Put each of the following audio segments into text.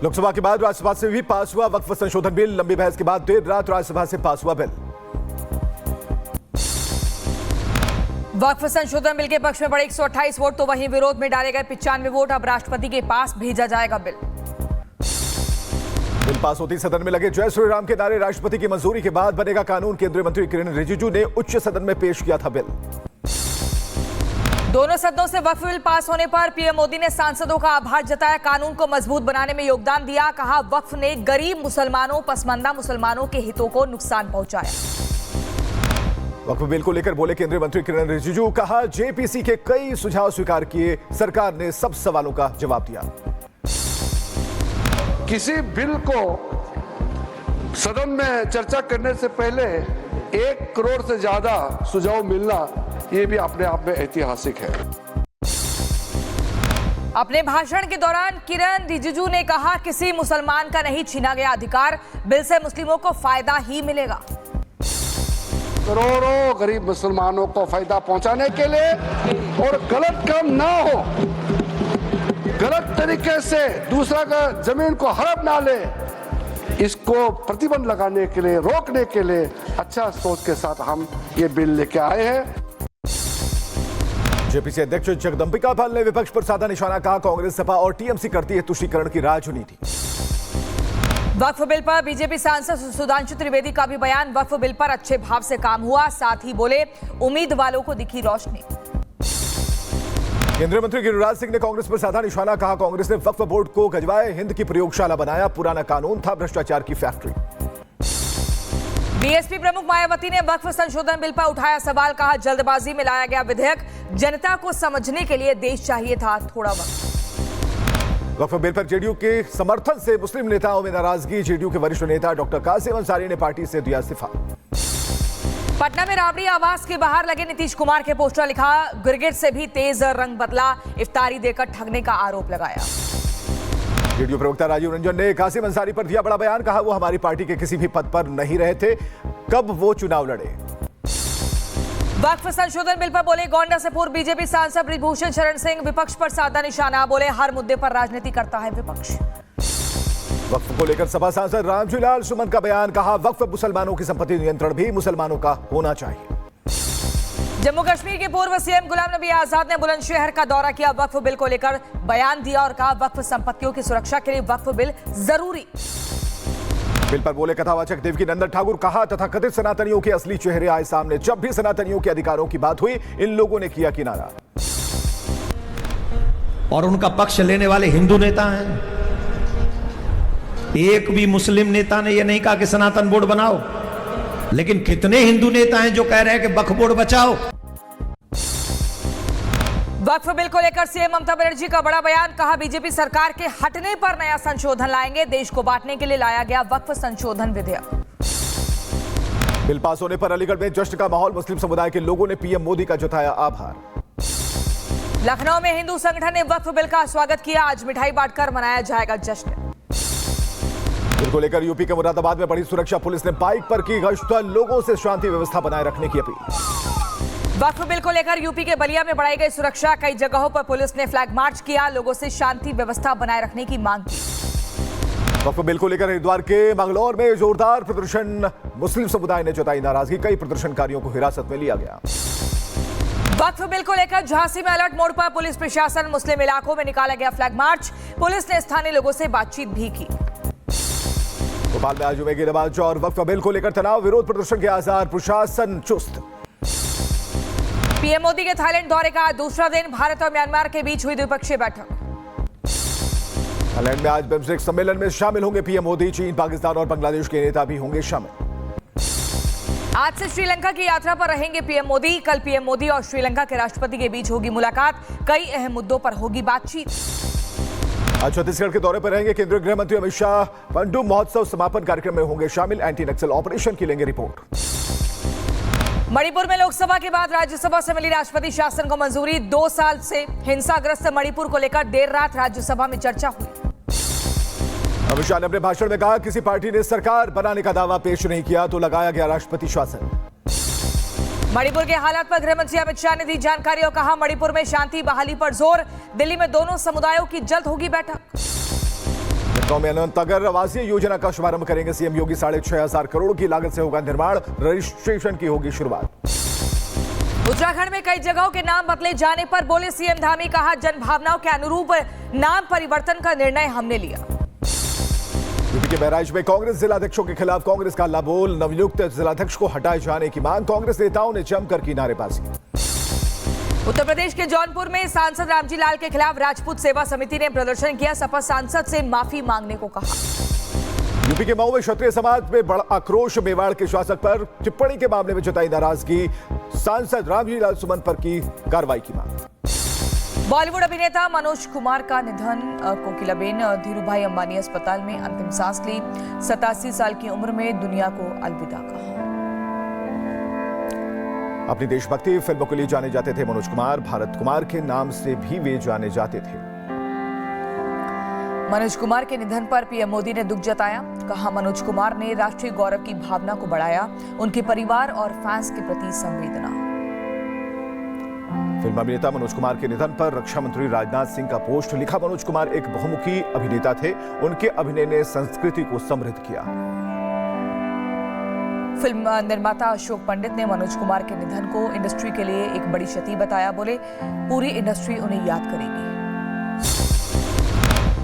लोकसभा के बाद राज्यसभा से भी पास हुआ वक्फ संशोधन बिल। लंबी बहस के बाद देर रात राज्यसभा से पास हुआ बिल। वक्फ संशोधन बिल के पक्ष में पड़े 128 वोट तो वहीं विरोध में डाले गए 95 वोट। अब राष्ट्रपति के पास भेजा जाएगा बिल। बिल पास होती सदन में लगे जय श्री राम के नारे। राष्ट्रपति की मंजूरी के बाद बनेगा कानून। केंद्रीय मंत्री किरेन रिजिजू ने उच्च सदन में पेश किया था बिल। दोनों सदनों से वक्फ बिल पास होने पर पीएम मोदी ने सांसदों का आभार जताया। कानून को मजबूत बनाने में योगदान दिया। कहा वक्फ ने गरीब मुसलमानों, पसमानदा मुसलमानों के हितों को नुकसान पहुंचाया। वक्फ बिल को लेकर बोले केंद्रीय मंत्री किरेन रिजिजू। कहा जेपीसी के कई सुझाव स्वीकार किए। सरकार ने सब सवालों का जवाब दिया। किसी बिल को सदन में चर्चा करने से पहले 1 करोड़ से ज्यादा सुझाव मिलना ये भी अपने आप में ऐतिहासिक है। अपने भाषण के दौरान किरेन रिजिजू ने कहा किसी मुसलमान का नहीं छीना गया अधिकार। बिल से मुस्लिमों को फायदा ही मिलेगा। करोड़ों गरीब मुसलमानों को फायदा पहुंचाने के लिए और गलत काम ना हो, गलत तरीके से दूसरा का जमीन को हड़प ना ले, इसको प्रतिबंध लगाने के लिए, रोकने के लिए अच्छा सोच के साथ हम ये बिल लेके आए हैं। जेपीसी अध्यक्ष जगदंबिका पाल ने विपक्ष पर साधा निशाना। कहा कांग्रेस, सपा और टीएमसी करती है तुष्टीकरण की राजनीति। वक्फ बिल पर बीजेपी सांसद सुधांशु त्रिवेदी का भी बयान। वक्फ बिल पर अच्छे भाव से काम हुआ। साथ ही बोले उम्मीद वालों को दिखी रोशनी। केंद्रीय मंत्री गिरिराज सिंह ने कांग्रेस पर साधा निशाना। कहा कांग्रेस ने वक्फ बोर्ड को गजवाए हिंद की प्रयोगशाला बनाया। पुराना कानून था भ्रष्टाचार की फैक्ट्री। बीएसपी प्रमुख मायावती ने वक्फ संशोधन बिल पर उठाया सवाल। कहा जल्दबाजी में लाया गया विधेयक। जनता को समझने के लिए देश चाहिए था थोड़ा वक्त। वक्फ बिल पर जेडीयू के समर्थन से मुस्लिम नेताओं में नाराजगी। जेडीयू के वरिष्ठ नेता डॉक्टर कासिम अंसारी ने पार्टी से दिया इस्तीफा। पटना में राबड़ी आवास के बाहर लगे नीतीश कुमार के पोस्टर। लिखा गिरगिट से भी तेज रंग बदला। इफ्तारी देकर ठगने का आरोप लगाया। जेडीयू प्रवक्ता राजीव रंजन ने कासिम अंसारी पर दिया बड़ा बयान। कहा वो हमारी पार्टी के किसी भी पद पर नहीं रहे थे। कब वो चुनाव लड़े। वक्फ संशोधन बिल पर बोले गोंडा से पूर्व बीजेपी सांसद ब्रिजभूषण शरण सिंह। विपक्ष पर साधा निशाना। बोले हर मुद्दे पर राजनीति करता है विपक्ष। वक्फ को लेकर सपा सांसद रामजीलाल सुमन का बयान। कहा वक्फ मुसलमानों की संपत्ति नियंत्रण भी मुसलमानों का होना चाहिए। जम्मू कश्मीर के पूर्व सीएम गुलाम नबी आजाद ने बुलंदशहर का दौरा किया। वक्फ बिल को लेकर बयान दिया और कहा वक्फ संपत्तियों की सुरक्षा के लिए वक्फ बिल जरूरी। बिल पर बोले कथावाचक देवकी नंदन ठाकुर। कहा तथाकथित सनातनियों के असली चेहरे आए सामने। जब भी सनातनियों के अधिकारों की बात हुई इन लोगों ने किया किनारा। और उनका पक्ष लेने वाले हिंदू नेता हैं। एक भी मुस्लिम नेता ने यह नहीं कहा कि सनातन बोर्ड बनाओ, लेकिन कितने हिंदू नेता हैं जो कह रहे हैं कि वक्फ बोर्ड बचाओ। वक्फ बिल को लेकर सीएम ममता बनर्जी का बड़ा बयान। कहा बीजेपी सरकार के हटने पर नया संशोधन लाएंगे। देश को बांटने के लिए लाया गया वक्फ संशोधन विधेयक। बिल पास होने पर अलीगढ़ में जश्न का माहौल। मुस्लिम समुदाय के लोगों ने पीएम मोदी का जताया आभार। लखनऊ में हिंदू संगठन ने वक्फ बिल का स्वागत किया। आज मिठाई बांटकर मनाया जाएगा जश्न। बिल को लेकर यूपी के मुरादाबाद में बड़ी सुरक्षा। पुलिस ने बाइक पर की गश्त। लोगों से शांति व्यवस्था बनाए रखने की अपील। वक्फ बिल को लेकर यूपी के बलिया में बढ़ाई गई सुरक्षा। कई जगहों पर पुलिस ने फ्लैग मार्च किया। लोगों से शांति व्यवस्था बनाए रखने की मांग की। वक्फ बिल को लेकर हरिद्वार के मंगलौर में जोरदार प्रदर्शन। मुस्लिम समुदाय ने जताई नाराजगी। कई प्रदर्शनकारियों को हिरासत में लिया गया। वक्फ बिल को लेकर झांसी में अलर्ट मोड पर पुलिस प्रशासन। मुस्लिम इलाकों में निकाला गया फ्लैग मार्च। पुलिस ने स्थानीय लोगों से बातचीत भी की। भोपाल में आज जुमे की नमाज और वक्फ बिल को लेकर तनाव। विरोध प्रदर्शन के आसार। प्रशासन चुस्त। पीएम मोदी के थाईलैंड दौरे का आज दूसरा दिन। भारत और म्यांमार के बीच हुई द्विपक्षीय बैठक। थाईलैंड में आज बिम्स्टेक सम्मेलन में शामिल होंगे पीएम मोदी। चीन, पाकिस्तान और बांग्लादेश के नेता भी होंगे शामिल। आज से श्रीलंका की यात्रा पर रहेंगे पीएम मोदी। कल पीएम मोदी और श्रीलंका के राष्ट्रपति के बीच होगी मुलाकात। कई अहम मुद्दों पर होगी बातचीत। आज छत्तीसगढ़ के दौरे पर रहेंगे केंद्रीय गृह मंत्री अमित शाह। पंडुम महोत्सव समापन कार्यक्रम में होंगे शामिल। एंटी नक्सल ऑपरेशन की लेंगे रिपोर्ट। मणिपुर में लोकसभा के बाद राज्यसभा से मिली राष्ट्रपति शासन को मंजूरी। 2 साल से हिंसाग्रस्त मणिपुर को लेकर देर रात राज्यसभा में चर्चा हुई। अमित शाह ने अपने भाषण में कहा किसी पार्टी ने सरकार बनाने का दावा पेश नहीं किया तो लगाया गया राष्ट्रपति शासन। मणिपुर के हालात पर गृह मंत्री अमित शाह ने दी जानकारी और कहा मणिपुर में शांति बहाली पर जोर। दिल्ली में दोनों समुदायों की जल्द होगी बैठक। लखनऊ में अनंतनगर आवासीय योजना का शुभारंभ करेंगे सीएम योगी। 6,500 करोड़ की लागत से होगा निर्माण, रजिस्ट्रेशन की होगी शुरुआत। उत्तराखंड में कई जगहों के नाम बदले जाने पर बोले सीएम धामी, कहा जनभावनाओं के अनुरूप नाम परिवर्तन का निर्णय हमने लिया। यूपी के बहराइच में कांग्रेस जिलाध्यक्षों के खिलाफ कांग्रेस का लाबोल, नवनियुक्त जिलाध्यक्ष को हटाए जाने की मांग, कांग्रेस नेताओं ने जमकर की नारेबाजी। उत्तर प्रदेश के जौनपुर में सांसद रामजी लाल के खिलाफ राजपूत सेवा समिति ने प्रदर्शन किया, सपा सांसद से माफी मांगने को कहा। यूपी के मऊ में क्षत्रिय समाज में बड़ा आक्रोश, मेवाड़ के शासक पर टिप्पणी के मामले में जताई नाराजगी, सांसद रामजी लाल सुमन पर की कार्रवाई की मांग। बॉलीवुड अभिनेता मनोज कुमार का निधन, कोकिलाबेन धीरूभाई अंबानी अस्पताल में अंतिम सांस ली, 87 साल की उम्र में दुनिया को अलविदा कहा। अपनी देशभक्ति फिल्मों के लिए जाने जाते थे मनोज कुमार, भारत कुमार के नाम से भी वे जाने जाते थे। मनोज कुमार के निधन पर पीएम मोदी ने दुख जताया, कहा मनोज कुमार ने राष्ट्रीय गौरव की भावना को बढ़ाया, उनके परिवार और फैंस के प्रति संवेदना। फिल्म अभिनेता मनोज कुमार के निधन पर रक्षा मंत्री राजनाथ सिंह का पोस्ट, लिखा मनोज कुमार एक बहुमुखी अभिनेता थे, उनके अभिनय ने संस्कृति को समृद्ध किया। फिल्म निर्माता अशोक पंडित ने मनोज कुमार के निधन को इंडस्ट्री के लिए एक बड़ी क्षति बताया, बोले पूरी इंडस्ट्री उन्हें याद करेगी।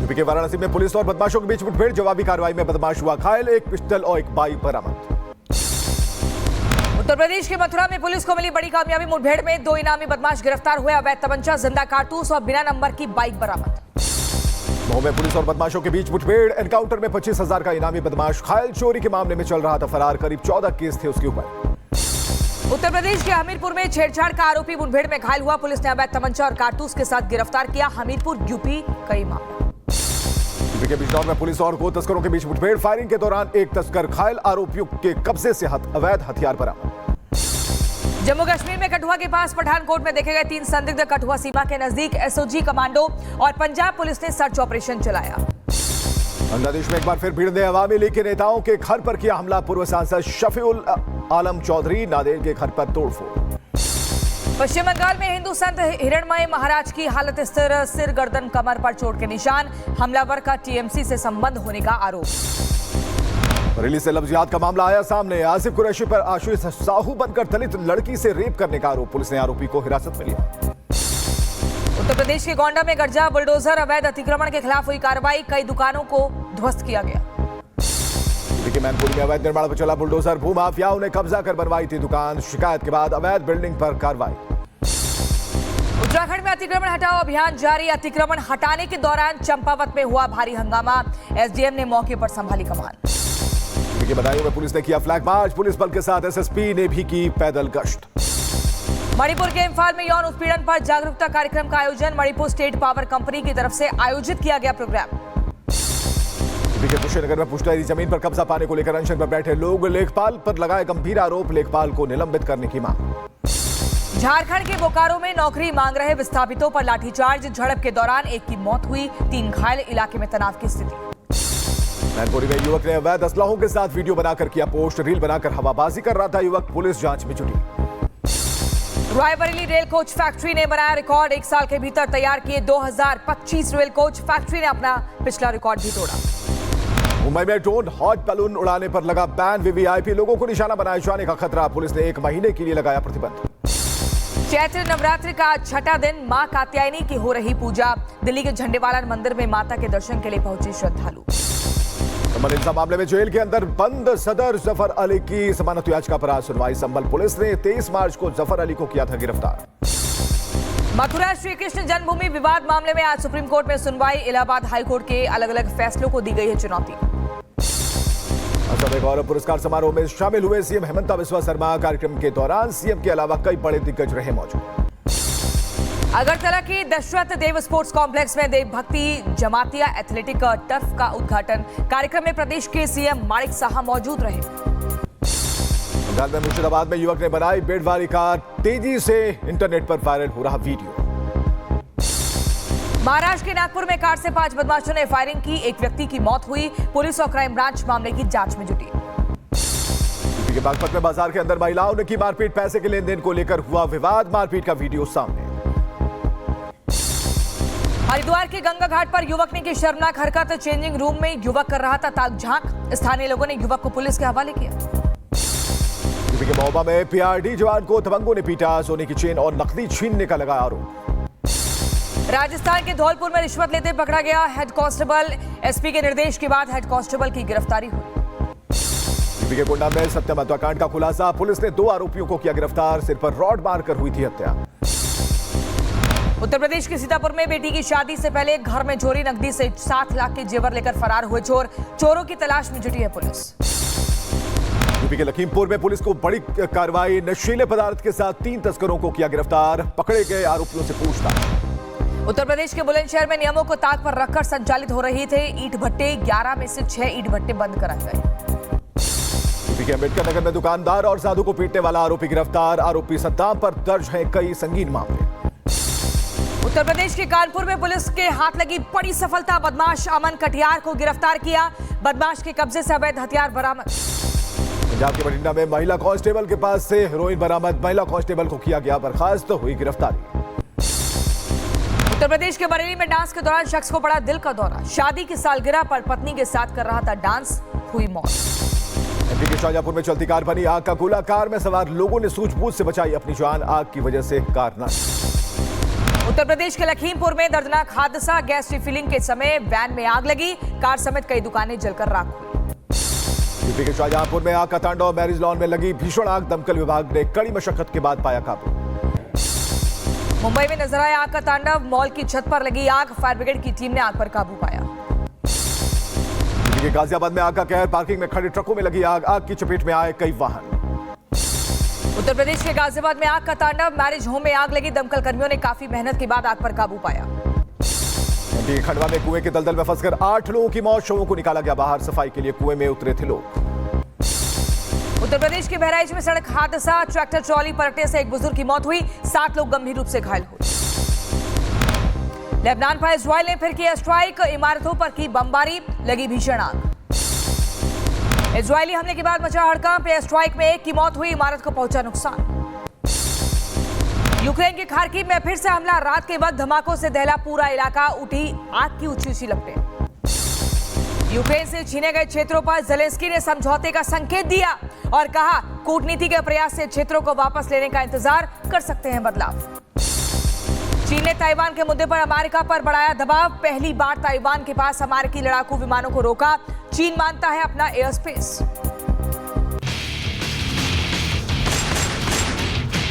यूपी के वाराणसी में पुलिस और बदमाशों के बीच मुठभेड़, जवाबी कार्रवाई में बदमाश हुआ घायल, एक पिस्टल और एक बाइक बरामद। उत्तर प्रदेश के मथुरा में पुलिस को मिली बड़ी कामयाबी, मुठभेड़ में 2 इनामी बदमाश गिरफ्तार हुए, अवैध तमंचा, जिंदा कारतूस और बिना नंबर की बाइक बरामद। मऊ में पुलिस और बदमाशों के बीच मुठभेड़, एनकाउंटर में 25,000 का इनामी बदमाश घायल, चोरी के मामले में चल रहा था फरार, करीब 14 केस थे उसके ऊपर। उत्तर प्रदेश के हमीरपुर में छेड़छाड़ का आरोपी मुठभेड़ में घायल हुआ, पुलिस ने अवैध तमंचा और कारतूस के साथ गिरफ्तार किया। हमीरपुर यूपी कई मामला। यूपी के बिजनौर में पुलिस और गो तस्करों के बीच मुठभेड़, फायरिंग के दौरान एक तस्कर घायल, आरोपियों के कब्जे से अवैध हथियार बरामद। जम्मू कश्मीर में कठुआ के पास पठानकोट में देखे गए 3 संदिग्ध, कठुआ सीमा के नजदीक एसओजी कमांडो और पंजाब पुलिस ने सर्च ऑपरेशन चलाया। बांग्लादेश में एक बार फिर भीड़ ने अवामी लीग के नेताओं के घर पर किया हमला, पूर्व सांसद शफीउल आलम चौधरी नादेल के घर पर तोड़फोड़। पश्चिम बंगाल में हिंदू संत हिरणमय महाराज की हालत स्थिर, सिर गर्दन कमर पर चोट के निशान, हमलावर का टीएमसी से संबंध होने का आरोप। बरेली से लफ्जियात का मामला आया सामने, आसिफ कुरैशी पर आशीष साहू बनकर दलित लड़की से रेप करने का आरोप, पुलिस ने आरोपी को हिरासत में लिया। उत्तर प्रदेश के गोंडा में गर्जा बुलडोजर, अवैध अतिक्रमण के खिलाफ हुई कार्रवाई, कई दुकानों को ध्वस्त किया गया। यूपी के मैनपुरी में अवैध निर्माण पर चला बुलडोजर, भूमाफियाओं ने कब्जा कर बनवाई थी दुकान, शिकायत के बाद अवैध बिल्डिंग पर कार्रवाई। उत्तराखंड में अतिक्रमण हटाओ अभियान जारी, अतिक्रमण हटाने के दौरान चंपावत में हुआ भारी हंगामा, एसडीएम ने मौके पर संभाली कमान। के बदायूं में पुलिस ने किया फ्लैग मार्च, पुलिस बल के साथ एसएसपी ने भी की पैदल गश्त। मणिपुर के इम्फाल में यौन उत्पीड़न पर जागरूकता कार्यक्रम का आयोजन, मणिपुर स्टेट पावर कंपनी की तरफ से आयोजित किया गया प्रोग्राम। यूपी के कुशीनगर में पुश्तैनी जमीन पर कब्जा पाने को लेकर अनशन पर बैठे लोग, लेखपाल पर लगाए गंभीर आरोप, लेखपाल को निलंबित करने की मांग। झारखंड के बोकारो में नौकरी मांग रहे विस्थापितों पर लाठीचार्ज, झड़प के दौरान एक की मौत हुई, 3 घायल, इलाके में तनाव की स्थिति। मैनपुरी में युवक ने अवैध असलाहों के साथ वीडियो बनाकर किया पोस्ट, रील बनाकर हवाबाजी कर रहा था युवक, पुलिस जांच में जुटी। रायबरेली रेल कोच फैक्ट्री ने बनाया रिकॉर्ड, 1 साल के भीतर तैयार किए 2025 रेल कोच, फैक्ट्री ने अपना पिछला रिकॉर्ड भी तोड़ा। मुंबई में ड्रोन हॉट बैलून उड़ाने पर लगा बैन, वीवीआईपी लोगों को निशाना बनाए जाने का खतरा, पुलिस ने 1 महीने के लिए लगाया प्रतिबंध। चैत्र नवरात्रि का 6ठा दिन, मां कात्यायनी की हो रही पूजा, दिल्ली के झंडेवाला मंदिर में माता के दर्शन के लिए पहुंचे श्रद्धालु। संबल हिंसा मामले में जेल के अंदर बंद सदर जफर अली की जमानत याचिका पर आज सुनवाई, संबल पुलिस ने 23 मार्च को जफर अली को किया था गिरफ्तार। मथुरा श्री कृष्ण जन्मभूमि विवाद मामले में आज सुप्रीम कोर्ट में सुनवाई, इलाहाबाद हाईकोर्ट के अलग अलग फैसलों को दी गई है चुनौती। असम गौरव पुरस्कार समारोह में शामिल हुए सीएम हेमंता बिस्वा शर्मा, कार्यक्रम के दौरान सीएम के अलावा कई बड़े दिग्गज रहे मौजूद। अगरतला के दशरथ देव स्पोर्ट्स कॉम्प्लेक्स में देवभक्ति जमातिया एथलेटिक टर्फ का उद्घाटन, कार्यक्रम में प्रदेश के सीएम माणिक साहा मौजूद रहे। बंगाल में मुर्शिदाबाद में युवक ने बनाई बेड़वारी कार, तेजी से इंटरनेट पर वायरल हो रहा वीडियो। महाराष्ट्र के नागपुर में कार से 5 बदमाशों ने फायरिंग की, एक व्यक्ति की मौत हुई, पुलिस और क्राइम ब्रांच मामले की जांच में जुटी। यूपी के बागपत में बाजार के अंदर महिलाओं ने की मारपीट, पैसे के लेन देन को लेकर हुआ विवाद, मारपीट का वीडियो सामने। हरिद्वार के गंगा घाट पर युवक ने की शर्मनाक हरकत। चेंजिंग रूम में युवक कर रहा था ताक झांक। स्थानीय लोगों ने युवक को पुलिस के हवाले किया। यूपी के महोबा में पीआरडी जवान को दबंगों ने पीटा। सोने की चेन और नकदी छीनने का लगा आरोप। राजस्थान के धौलपुर में रिश्वत लेते पकड़ा गया हेड कांस्टेबल। एसपी के निर्देश के बाद हेड कांस्टेबल की गिरफ्तारी हुई। यूपी के गोंडा में सत्यम हत्याकांड का खुलासा। पुलिस ने 2 आरोपियों को किया गिरफ्तार। सिर पर रॉड मारकर हुई थी हत्या। उत्तर प्रदेश के सीतापुर में बेटी की शादी से पहले घर में चोरी, नकदी से 7 लाख के जेवर लेकर फरार हुए चोर। चोरों की तलाश में जुटी है पुलिस। यूपी के लखीमपुर में पुलिस को बड़ी कार्रवाई। नशीले पदार्थ के साथ 3 तस्करों को किया गिरफ्तार। पकड़े गए आरोपियों से पूछताछ। उत्तर प्रदेश के बुलंदशहर में नियमों को ताक पर रखकर संचालित हो रही थे ईंट भट्टे। 11 में से 6 ईंट भट्टे बंद कराए गए। यूपी के अम्बेडकर नगर में दुकानदार और साधु को पीटने वाला आरोपी गिरफ्तार। आरोपी सद्दाम पर दर्ज हैं कई संगीन मामले। उत्तर प्रदेश के कानपुर में पुलिस के हाथ लगी बड़ी सफलता। बदमाश अमन कटियार को गिरफ्तार किया। बदमाश के कब्जे से अवैध हथियार बरामद। पंजाब के बठिंडा में महिला कांस्टेबल के पास से हेरोइन बरामद। महिला कांस्टेबल को किया गया बर्खास्त, तो हुई गिरफ्तारी। उत्तर प्रदेश के बरेली में डांस के दौरान शख्स को पड़ा दिल का दौरा। शादी की सालगिरह पर पत्नी के साथ कर रहा था डांस, हुई मौत। एमपी के शाहजहांपुर में चलती कार बनी आग का गोला। कार में सवार लोगों ने सूझबूझ से बचाई अपनी जान। आग की वजह से कार नष्ट। उत्तर प्रदेश के लखीमपुर में दर्दनाक हादसा। गैस रिफिलिंग के समय वैन में आग लगी। कार समेत कई दुकानें जलकर राख हुई। यूपी के शाहजहांपुर में आग का तांडव। मैरिज लॉन में लगी भीषण आग। दमकल विभाग ने कड़ी मशक्कत के बाद पाया काबू। मुंबई में नजर आया आग का तांडव। मॉल की छत पर लगी आग। फायर ब्रिगेड की टीम ने आग पर काबू पाया। यूपी के गाजियाबाद में आग का कहर। पार्किंग में खड़े ट्रकों में लगी आग। आग की चपेट में आए कई वाहन। उत्तर प्रदेश के गाजियाबाद में आग का तांडव। मैरिज होम में आग लगी। दमकल कर्मियों ने काफी मेहनत के बाद आग पर काबू पाया। एमपी के खंडवा में कुएं के दलदल में फंसकर 8 लोगों की मौत। शवों को निकाला गया बाहर। सफाई के लिए कुएं में उतरे थे लोग। उत्तर प्रदेश के बहराइच में सड़क हादसा। ट्रैक्टर ट्रॉली पलटने से एक बुजुर्ग की मौत हुई। 7 लोग गंभीर रूप से घायल हुए। लेबनान पर इजराइल ने फिर किया स्ट्राइक। इमारतों पर की बमबारी, लगी भीषण आग। इजरायली हमले के बाद मचा हड़कंप। एयर स्ट्राइक में एक की मौत हुई। इमारत को पहुंचा नुकसान। यूक्रेन के खार्किव में फिर से हमला। रात के वक्त धमाकों से दहला पूरा इलाका। उठी आग की ऊंची ऊंची लपटें। यूक्रेन से छीने गए क्षेत्रों पर ज़ेलेंस्की ने समझौते का संकेत दिया और कहा कूटनीति के प्रयास से क्षेत्रों को वापस लेने का इंतजार कर सकते हैं बदलाव। चीन ने ताइवान के मुद्दे पर अमेरिका पर बढ़ाया दबाव। पहली बार ताइवान के पास अमेरिकी लड़ाकू विमानों को रोका। चीन मानता है अपना एयर स्पेस।